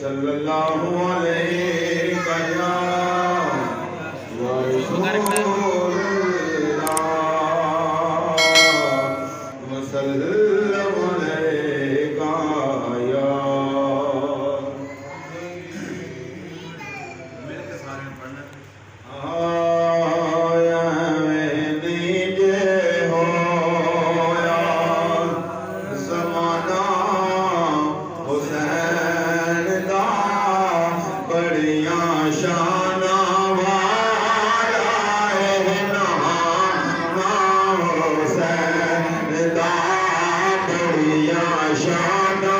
सल्लल्लाहु अलैहि वसल्लम अलैका या मिलके सारे पढ़ना आया नहीं जे होया ज़माना हुसैन दा बड़ियां शाना वाला है नाना हुसैन दा बड़ियां शाना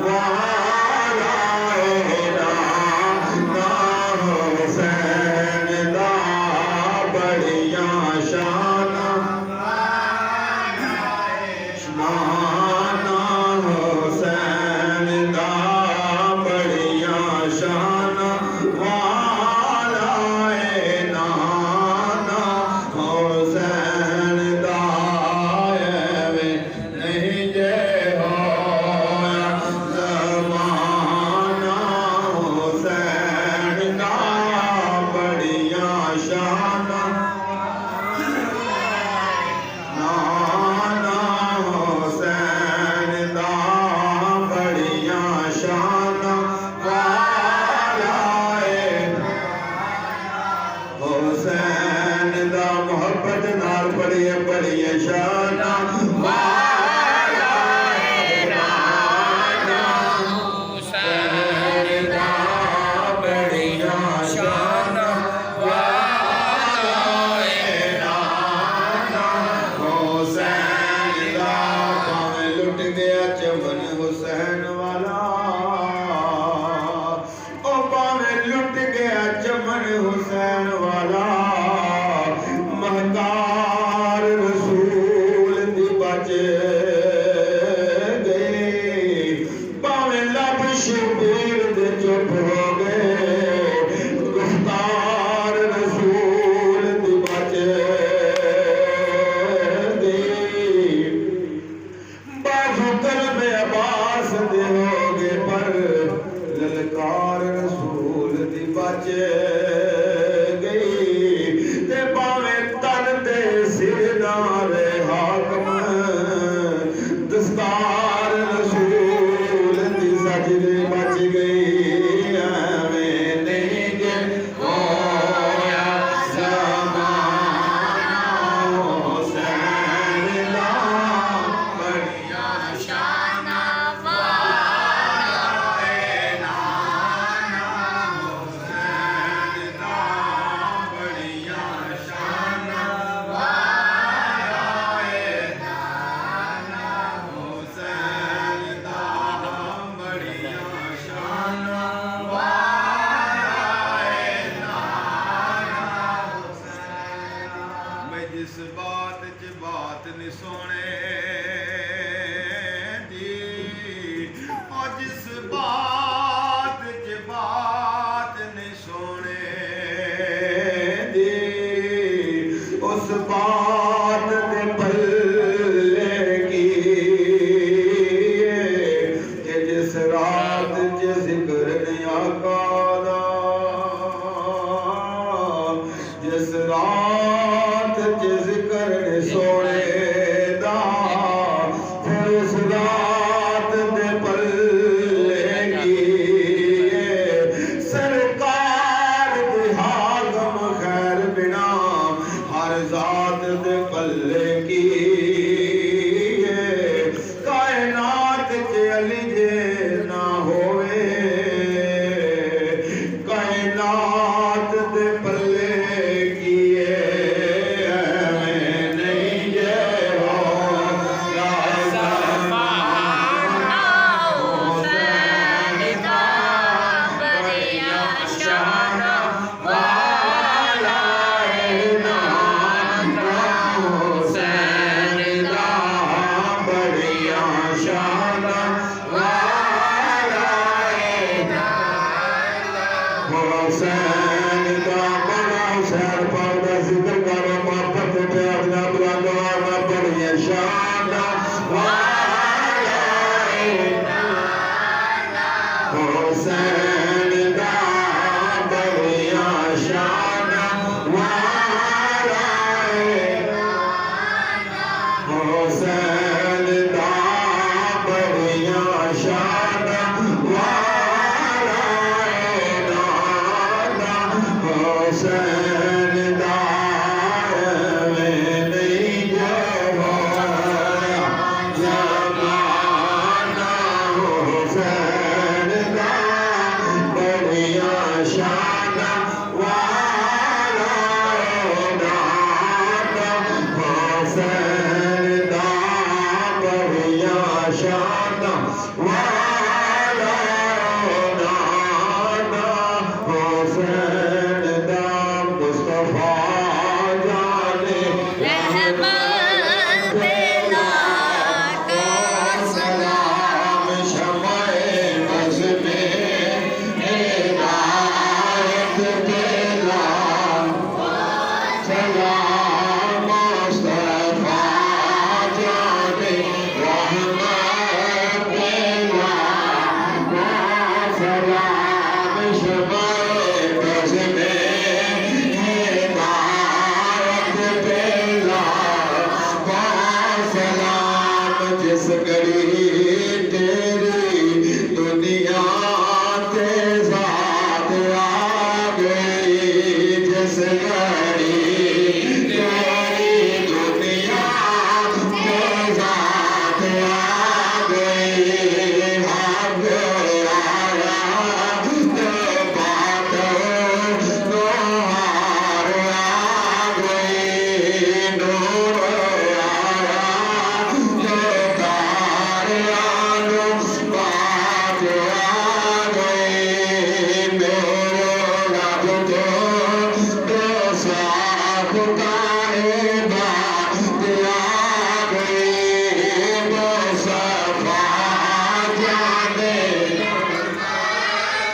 वाला है नाना हुसैन दा बड़ियां शाना नाना हुसैन दा बड़ियां शाना वाला है नाना हुसैन दा एवे नहीं जे होया ज़माना हुसैन दा बड़ियां शाना नाना हुसैन दा बड़ियां शाना वाला है हुसैन दा मोहब्बत नाल बड़ियां बड़ियां शाना वाला है नाना हुसैन दा बड़ियां शाना वाला है नाना हुसैन दा भावें लुट गया चमन हुसैन वाला ओ भावें लुट गया चमन हुसैन वाला महतार रसूल दी बच गई भावें लब शबीर दे चुप हो गए गुफ्तार रसूल दी बच गई बाजू कलम अब्बास दे होगे पर ललकार रसूल दी बच गई ते भावें तन ते सिर नाले हाकम दस्तार रसूल दी सज दे बच गई एवें नहीं जे होया ज़माना हुसैन दा बड़ियां शाना वाला है नाना हुसैन दा बड़ियां शाना वाला है नाना हुसैन दा बड़ियां शाना वाला है नाना हुसैन मैं जिस बात च बात नहीं सोने दी और जिस बात च बात नहीं सोने दी उस बात दे पल्ले की कि जिस रात च जिक्र नहीं आका दा जिस रात च जिक्र नहीं सोने दा फिर उस रात दे पल्ले की सरकार दे हाकम खैर बिना हर जात दे पल्ले की कायनात च अली जे ना होवे कायनात दे पल्ले की एवें नहीं जे होया ज़माना हुसैन दा बड़ियां शाना वाला है नाना हुसैन दा बड़ियां शाना वाला है नाना हुसैन दा बड़ा हुसैन पाक दा जिक्र करो मोहब्बत ते अपना बुलंद वाला बड़ियां शाना वाला है नाना हुसैन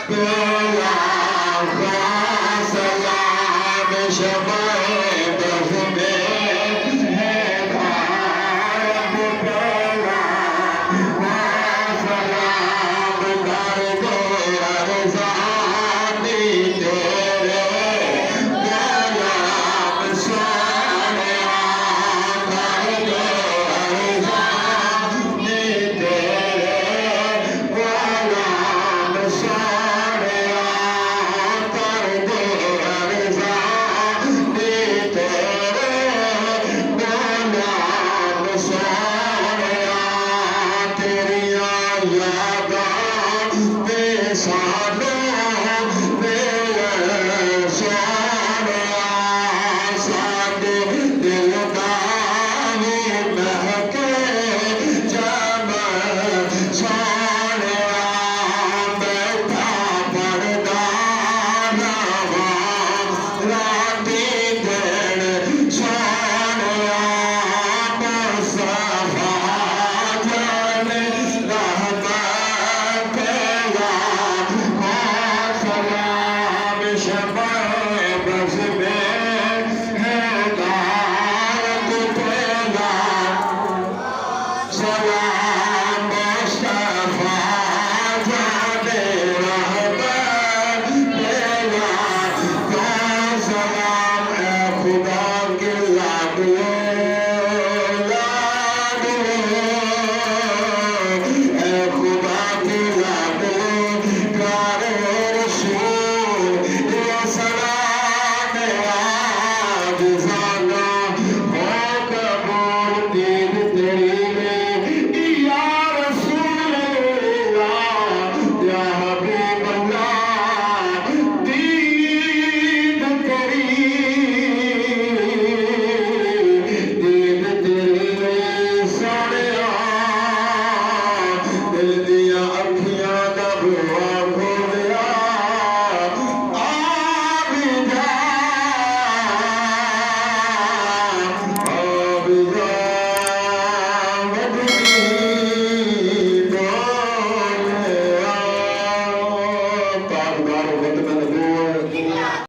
को